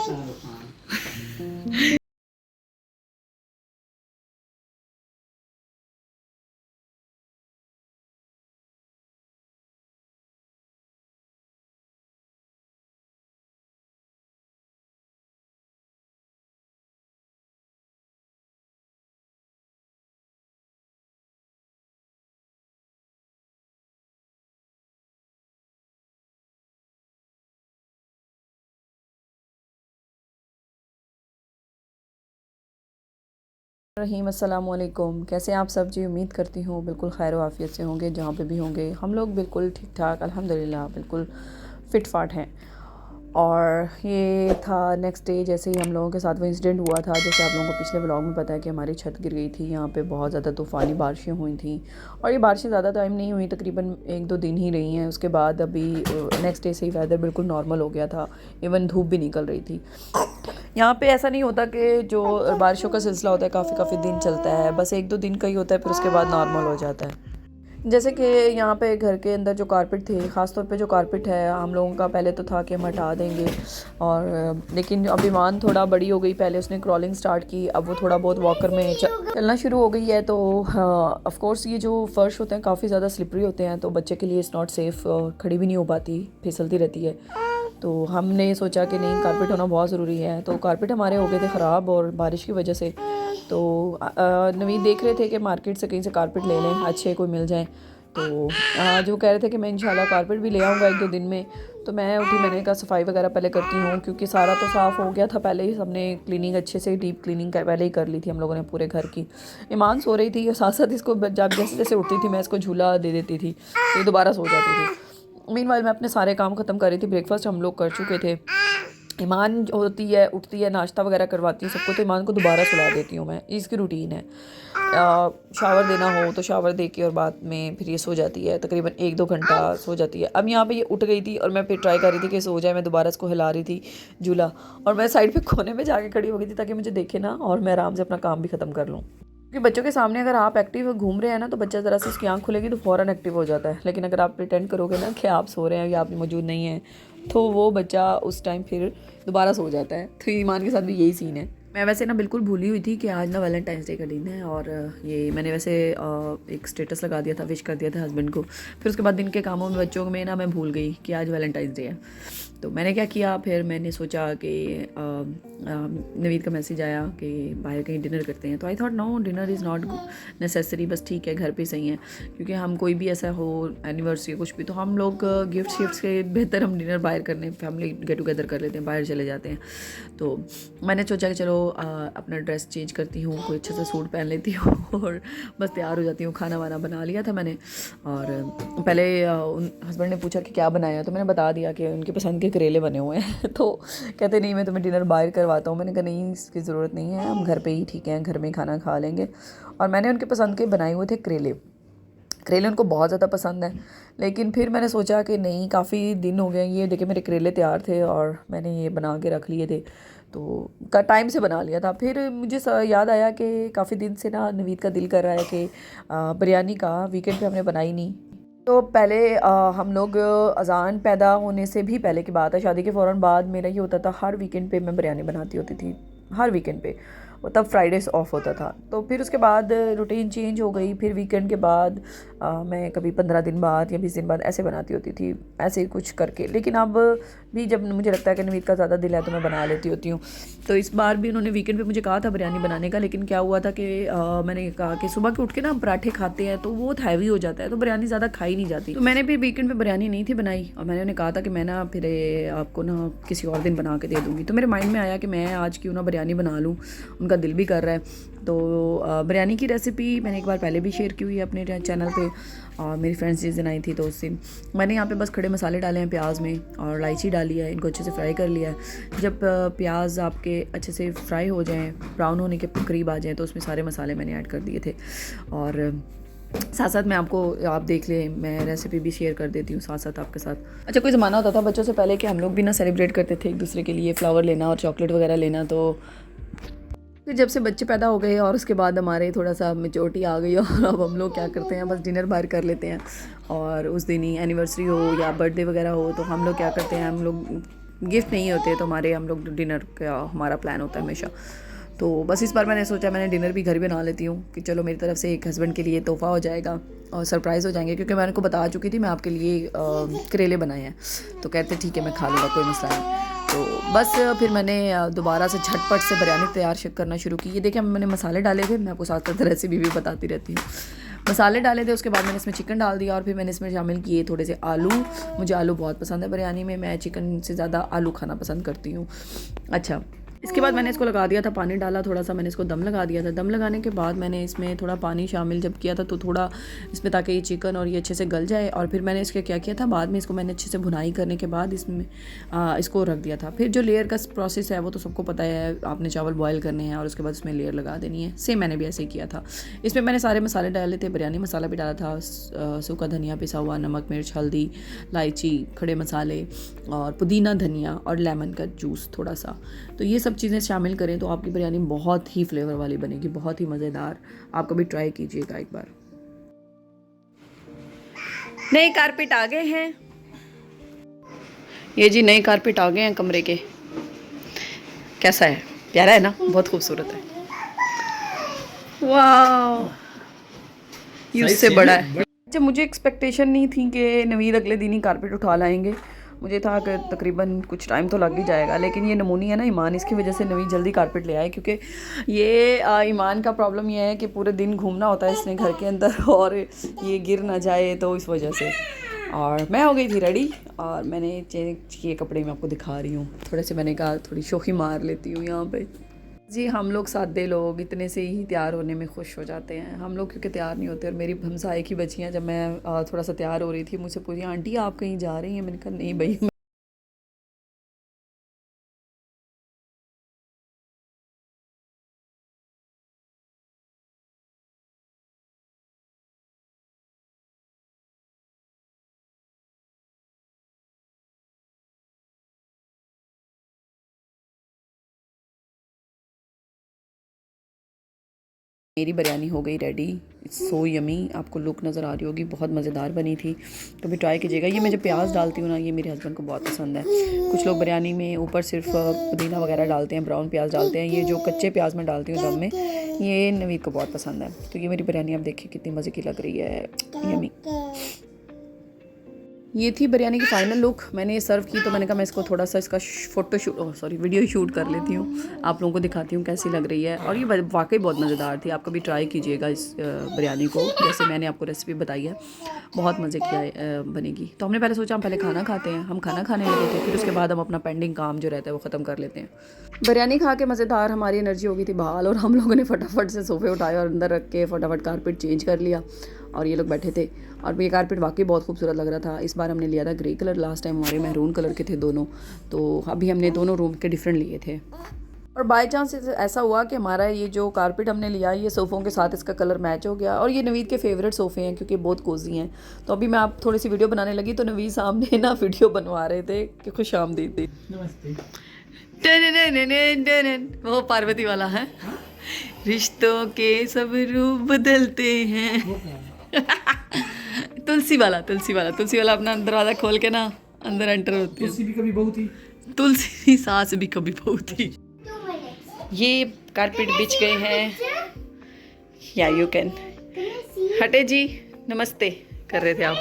शाहरुख खान। रहीम अस्सलाम वालेकुम। कैसे हैं आप सब जी? उम्मीद करती हूँ बिल्कुल खैर वाफ़ियत से होंगे जहाँ पे भी होंगे। हम लोग बिल्कुल ठीक ठाक अल्हम्दुलिल्लाह बिल्कुल फ़िट फ़ाट हैं। और ये था नेक्स्ट डे, जैसे ही हम लोगों के साथ वो इंसिडेंट हुआ था, जैसे आप लोगों को पिछले व्लॉग में पता है कि हमारी छत गिर गई थी। यहाँ पे बहुत ज़्यादा तूफ़ानी बारिशें हुई थी और ये बारिशें ज़्यादा टाइम नहीं हुई, तकरीबन 1-2 दिन ही रही हैं। उसके बाद अभी नेक्स्ट डे से ही वेदर बिल्कुल नॉर्मल हो गया था, इवन धूप भी निकल रही थी। यहाँ पे ऐसा नहीं होता कि जो बारिशों का सिलसिला होता है काफ़ी काफ़ी दिन चलता है, बस 1-2 दिन का ही होता है, फिर उसके बाद नॉर्मल हो जाता है। जैसे कि यहाँ पे घर के अंदर जो कारपेट थे, ख़ास तौर पे जो कारपेट है, हम लोगों का पहले तो था कि हम हटा देंगे, और लेकिन अब ईमान थोड़ा बड़ी हो गई, पहले उसने क्रॉलिंग स्टार्ट की, अब वो थोड़ा बहुत वॉकर में चलना शुरू हो गई है। तो ऑफ कोर्स ये जो फ़र्श होते हैं काफ़ी ज़्यादा स्लिपरी होते हैं, तो बच्चे के लिए इट्स नॉट सेफ़, खड़ी भी नहीं हो पाती, फिसलती रहती है। तो हमने सोचा कि नहीं, कारपेट होना बहुत ज़रूरी है। तो कारपेट हमारे हो गए थे ख़राब और बारिश की वजह से। तो नवीद देख रहे थे कि मार्केट से कहीं से कारपेट ले लें, अच्छे कोई मिल जाए। तो आज वो कह रहे थे कि मैं इंशाल्लाह कारपेट भी ले आऊँगा 1-2 दिन में। तो मैं उठी, मैंने कहा सफाई वगैरह पहले करती हूँ, क्योंकि सारा तो साफ़ हो गया था पहले ही, सबने क्लीनिंग अच्छे से डीप क्लीनिंग पहले ही कर ली थी हम लोगों ने पूरे घर की। ईमान सो रही थी और साथ साथ इसको जब जैसे जैसे उठती थी मैं इसको झूला दे देती थी, तो ये दोबारा सो जाती थी। मीनवाइल मैं अपने सारे काम ख़त्म कर रही थी, ब्रेकफास्ट हम लोग कर चुके थे। ईमान होती है, उठती है, नाश्ता वगैरह करवाती हूँ सबको, तो ईमान को दोबारा सुला देती हूँ मैं, इसकी रूटीन है। शावर देना हो तो शावर दे के और बाद में फिर ये सो जाती है, तकरीबन 1-2 घंटा सो जाती है। अब यहाँ पे ये उठ गई थी और मैं फिर ट्राई कर रही थी कि सो जाए, मैं दोबारा इसको हिला रही थी झूला, और मैं साइड पे कोने में जाके खड़ी हो गई थी ताकि मुझे देखे ना और मैं आराम से अपना काम भी ख़त्म कर लूँ। क्योंकि बच्चों के सामने अगर आप एक्टिव घूम रहे हैं ना, तो बच्चा ज़रा सी उसकी आँख खुलेगी तो फ़ौरन एक्टिव हो जाता है। लेकिन अगर आप प्रिटेंड करोगे ना कि आप सो रहे हैं या आप मौजूद नहीं हैं, तो वो बच्चा उस टाइम फिर दोबारा सो जाता है। तो ईमान के साथ भी यही सीन है। मैं वैसे ना बिल्कुल भूली हुई थी कि आज ना वैलेंटाइंस डे का दिन है, और ये मैंने वैसे एक स्टेटस लगा दिया था, विश कर दिया था हस्बैंड को। फिर उसके बाद दिन के कामों में बच्चों में ना मैं भूल गई कि आज वैलेंटाइंस डे है। तो मैंने क्या किया, फिर मैंने सोचा कि नवीद का मैसेज आया कि बाहर कहीं डिनर करते हैं, तो I thought no, dinner is not necessary, बस ठीक है घर पे सही है। क्योंकि हम कोई भी ऐसा हो एनिवर्सरी कुछ भी, तो हम लोग गिफ्ट शिफ्ट के बेहतर हम डिनर बाहर करने, फैमिली गेट टुगेदर कर लेते हैं, बाहर चले जाते हैं। तो मैंने सोचा कि चलो अपना ड्रेस चेंज करती हूँ, कोई अच्छा सा सूट पहन लेती हूँ और बस तैयार हो जाती हूँ। खाना वाना बना लिया था मैंने, और पहले हस्बैंड ने पूछा कि क्या बनाया, तो मैंने बता दिया कि उनके पसंद के करेले बने हुए हैं तो कहते नहीं, मैं तुम्हें डिनर बाहर करवाता हूँ। मैंने कहा नहीं, इसकी ज़रूरत नहीं है, हम घर पे ही ठीक है, घर में ही खाना खा लेंगे। और मैंने उनके पसंद के बनाए हुए थे करेले। करेले उनको बहुत ज़्यादा पसंद है। लेकिन फिर मैंने सोचा कि नहीं, काफ़ी दिन हो गए, ये देखिए मेरे करेले तैयार थे और मैंने ये बना के रख लिए थे, तो का टाइम से बना लिया था। फिर मुझे याद आया कि काफ़ी दिन से ना नवीद का दिल कर रहा है कि बिरयानी का, वीकेंड पे हमने बनाई नहीं। तो पहले हम लोग अज़ान पैदा होने से भी पहले की बात है, शादी के फ़ौरन बाद मेरा ये होता था, हर वीकेंड पे मैं बिरयानी बनाती होती थी, हर वीकेंड पे। वो तब फ्राइडेज ऑफ होता था। तो फिर उसके बाद रूटीन चेंज हो गई, फिर वीकेंड के बाद मैं कभी 15 दिन बाद या 20 दिन बाद ऐसे बनाती होती थी, ऐसे ही कुछ करके। लेकिन अब भी जब मुझे लगता है कि नवीद का ज़्यादा दिल है तो मैं बना लेती होती हूँ। तो इस बार भी उन्होंने वीकेंड पे मुझे कहा था बिरयानी बनाने का, लेकिन क्या हुआ था कि मैंने कहा कि सुबह के उठ के ना हम पराठे खाते हैं तो वो हैवी हो जाता है, तो बिरयानी ज़्यादा खाई नहीं जाती। तो मैंने फिर वीकेंड पे बिरयानी नहीं थी बनाई, और मैंने उन्हें कहा था कि मैं ना फिर आपको ना किसी और दिन बना के दे दूँगी। तो मेरे माइंड में आया कि मैं आज क्यों ना बिरयानी बना लूँ, उनका दिल भी कर रहा है। तो बिरयानी की रेसिपी मैंने एक बार पहले भी शेयर की हुई है अपने चैनल पे, और मेरी फ्रेंड्स जिस दिन आई थी तो उस दिन मैंने यहाँ पे बस खड़े मसाले डाले हैं प्याज में, और इलायची डाली है, इनको अच्छे से फ्राई कर लिया है। जब प्याज आपके अच्छे से फ्राई हो जाएं, ब्राउन होने के करीब आ जाएं, तो उसमें सारे मसाले मैंने ऐड कर दिए थे। और साथ साथ मैं आपको, आप देख लें, मैं रेसिपी भी शेयर कर देती हूँ साथ साथ आपके साथ। अच्छा, कोई ज़माना होता था बच्चों से पहले कि हम लोग भी ना सेलिब्रेट करते थे एक दूसरे के लिए फ्लावर लेना और चॉकलेट वगैरह लेना। तो फिर जब से बच्चे पैदा हो गए और उसके बाद हमारे थोड़ा सा मेचोरिटी आ गई, और अब हम लोग क्या करते हैं, बस डिनर बाहर कर लेते हैं। और उस दिन ही एनिवर्सरी हो या बर्थडे वगैरह हो, तो हम लोग क्या करते हैं, हम लोग गिफ्ट नहीं होते तो हम लोग डिनर का हमारा प्लान होता है हमेशा। तो बस इस बार मैंने सोचा मैंने डिनर भी घर ही बना लेती हूँ कि चलो मेरी तरफ से एक हस्बैंड के लिए तोहफ़ा हो जाएगा और सरप्राइज़ हो जाएंगे, क्योंकि मैं उनको बता चुकी थी मैं आपके लिए करेले बनाए हैं। तो कहते ठीक है मैं खा लूँगा, कोई मसला नहीं। तो बस फिर मैंने दोबारा से झटपट से बिरयानी तैयार करना शुरू की। ये देखिए मैंने मसाले डाले थे, मैं आपको साथ साथ रेसिपी भी बताती रहती हूँ। मसाले डाले थे, उसके बाद मैंने इसमें चिकन डाल दिया और फिर मैंने इसमें शामिल किए थोड़े से आलू। मुझे आलू बहुत पसंद है बिरयानी में, मैं चिकन से ज़्यादा आलू खाना पसंद करती हूँ। अच्छा, इसके बाद मैंने इसको लगा दिया था, पानी डाला थोड़ा सा, मैंने इसको दम लगा दिया था। दम लगाने के बाद मैंने इसमें थोड़ा पानी शामिल जब किया था तो थोड़ा इसमें ताकि ये चिकन और ये अच्छे से गल जाए। और फिर मैंने इसके क्या किया था, बाद में इसको मैंने अच्छे से भुनाई करने के बाद इसमें इसको रख दिया था। फिर जो लेयर का प्रोसेस है वो तो सबको पता है, आपने चावल बॉयल करने हैं और उसके बाद उसमें लेयर लगा देनी है। सेम मैंने भी ऐसे ही किया था। इसमें मैंने सारे मसाले डाले थे, बिरयानी मसाला भी डाला था, सूखा धनिया पिसा हुआ, नमक मिर्च हल्दी इलायची खड़े मसाले और पुदीना धनिया और लेमन का जूस थोड़ा सा। तो ये सब चीज़ें शामिल करें तो आपकी बिरयानी बहुत ही फ्लेवर वाली बनेगी, बहुत ही मज़ेदार। आप कभी ट्राई कीजिएगा एक बार। नए कारपेट आ गए हैं, ये जी नए कारपेट आ गए हैं कमरे के। कैसा है, प्यारा है ना, बहुत खूबसूरत है। वाह, ये उससे बड़ा है। अच्छा, मुझे एक्सपेक्टेशन नहीं थी कि नवीद अगले दिन ही कारपेट उठा लाएंगे। मुझे था कि तकरीबन कुछ टाइम तो लग ही जाएगा, लेकिन ये नमूनी है ना ईमान, इसकी वजह से नवीद जल्दी कारपेट ले आए। क्योंकि ये ईमान का प्रॉब्लम ये है कि पूरे दिन घूमना होता है इसने घर के अंदर और ये गिर ना जाए, तो इस वजह से। और मैं हो गई थी रेडी और मैंने चेंज किए कपड़े, मैं आपको दिखा रही हूँ। थोड़े से मैंने कहा थोड़ी शोखी मार लेती हूँ यहाँ पे। जी, हम लोग सादे लोग इतने से ही तैयार होने में खुश हो जाते हैं। हम लोग क्योंकि तैयार नहीं होते। और मेरी हमसाए की बच्चियाँ, जब मैं थोड़ा सा तैयार हो रही थी, मुझसे पूछी आंटी आप कहीं जा रही हैं? मैंने कहा नहीं भाई, मेरी बिरयानी हो गई रेडी। इट्स सो यमी, आपको लुक नज़र आ रही होगी, बहुत मज़ेदार बनी थी। कभी ट्राई कीजिएगा। ये मैं जब प्याज डालती हूँ ना, ये मेरे हस्बैंड को बहुत पसंद है। कुछ लोग बिरयानी में ऊपर सिर्फ पुदीना वगैरह डालते हैं, ब्राउन प्याज डालते हैं। ये जो कच्चे प्याज मैं डालती हूँ दम में, ये नवीद को बहुत पसंद है। तो ये मेरी बिरयानी आप देखिए कितनी मज़े की लग रही है, यमी। ये थी बिरयानी की फ़ाइनल लुक। मैंने ये सर्व की तो मैंने कहा मैं इसको थोड़ा सा इसका वीडियो शूट कर लेती हूँ, आप लोगों को दिखाती हूँ कैसी लग रही है। और ये वाकई बहुत मज़ेदार थी। आप कभी ट्राई कीजिएगा इस बिरयानी को, जैसे मैंने आपको रेसिपी बताई है, बहुत मज़े की बनेगी। तो हमने पहले सोचा हम पहले खाना खाते हैं, हम खाना खाने लगे थे, फिर उसके बाद हम अपना पेंडिंग काम जो रहता है वो ख़त्म कर लेते हैं। बिरयानी खा के मज़ेदार हमारी एनर्जी हो गई थी बहाल, और हम लोगों ने फटाफट से सोफ़े उठाए और अंदर रख के फटाफट कारपेट चेंज कर लिया और ये लोग बैठे थे। और ये कारपेट वाकई बहुत खूबसूरत लग रहा था। इस बार हमने लिया था ग्रे कलर, लास्ट टाइम हमारे मैरून कलर के थे दोनों, तो अभी हमने दोनों रूम के डिफरेंट लिए थे। और बाय चांस ऐसा हुआ कि हमारा ये जो कारपेट हमने लिया, ये सोफ़ों के साथ इसका कलर मैच हो गया। और ये नवीद के फेवरेट सोफ़े हैं क्योंकि बहुत कोजी हैं। तो अभी मैं आप थोड़ी सी वीडियो बनाने लगी तो नवीद सामने ना वीडियो बनवा रहे थे कि खुश आमदीद थी। नमस्ते। वो पार्वती वाला है, रिश्तों के सब रूप बदलते हैं। तुलसी वाला अपना दरवाज़ा खोल के ना अंदर एंटर होती है। तुलसी भी कभी बहू थी, तुलसी सास भी कभी बहू थी। ये कारपेट बिछ गए हैं, या यू कैन हटे जी, नमस्ते कर रहे थे आप।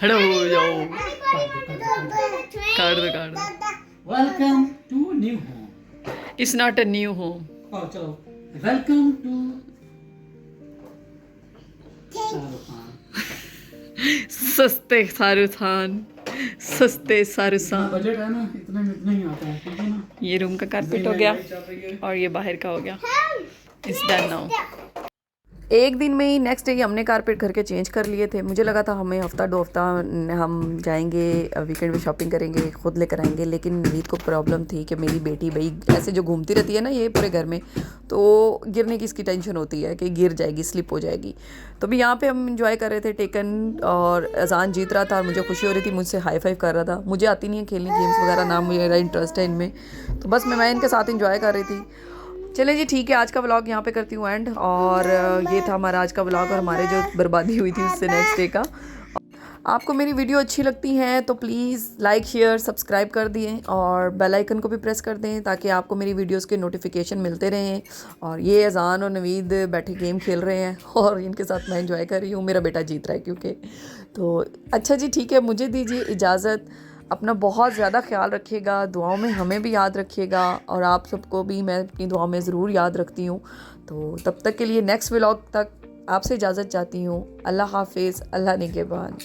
हटो हो जाओ, काट दो। Welcome to new home. It's not a new home. चलो, वेलकम टू सस्ते शाहरुख खान, सस्ते शाहरुख खान। बजट है ना, इतने में इतना ही आता है, ठीक है ना। ये रूम का कारपेट हो गया और ये बाहर का हो गया। It's done now. एक दिन में ही नेक्स्ट डे हमने कारपेट घर के चेंज कर लिए थे। मुझे लगा था हमें हफ्ता 2 हफ्ता हम जाएंगे वीकेंड में शॉपिंग करेंगे, खुद लेकर आएंगे। लेकिन नवीद को प्रॉब्लम थी कि मेरी बेटी भाई ऐसे जो घूमती रहती है ना ये पूरे घर में, तो गिरने की इसकी टेंशन होती है कि गिर जाएगी, स्लिप हो जाएगी। तो भी यहाँ पे हम इंजॉय कर रहे थे टेकन, और अजान जीत रहा था और मुझे खुशी हो रही थी, मुझसे हाई फाइव कर रहा था। मुझे आती नहीं है खेलनी गेम्स वगैरह, ना मेरा इंटरेस्ट है इनमें, तो बस मैं इनके साथ इंजॉय कर रही थी। चले जी ठीक है, आज का व्लॉग यहाँ पे करती हूँ एंड। और ये था हमारा आज का व्लॉग और हमारे जो बर्बादी हुई थी उससे नेक्स्ट डे का। आपको मेरी वीडियो अच्छी लगती हैं तो प्लीज़ लाइक शेयर सब्सक्राइब कर दिए और बेल आइकन को भी प्रेस कर दें ताकि आपको मेरी वीडियोस के नोटिफिकेशन मिलते रहें। और ये अज़ान और नवीद बैठे गेम खेल रहे हैं और इनके साथ मैं एंजॉय कर रही हूँ। मेरा बेटा जीत रहा है क्योंकि। तो अच्छा जी, ठीक है, मुझे दीजिए इजाज़त। अपना बहुत ज़्यादा ख्याल रखिएगा, दुआओं में हमें भी याद रखिएगा और आप सबको भी मैं अपनी दुआ में ज़रूर याद रखती हूँ। तो तब तक के लिए नेक्स्ट व्लॉग तक आपसे इजाज़त चाहती हूँ। अल्लाह हाफिज़, अल्लाह निगहबान।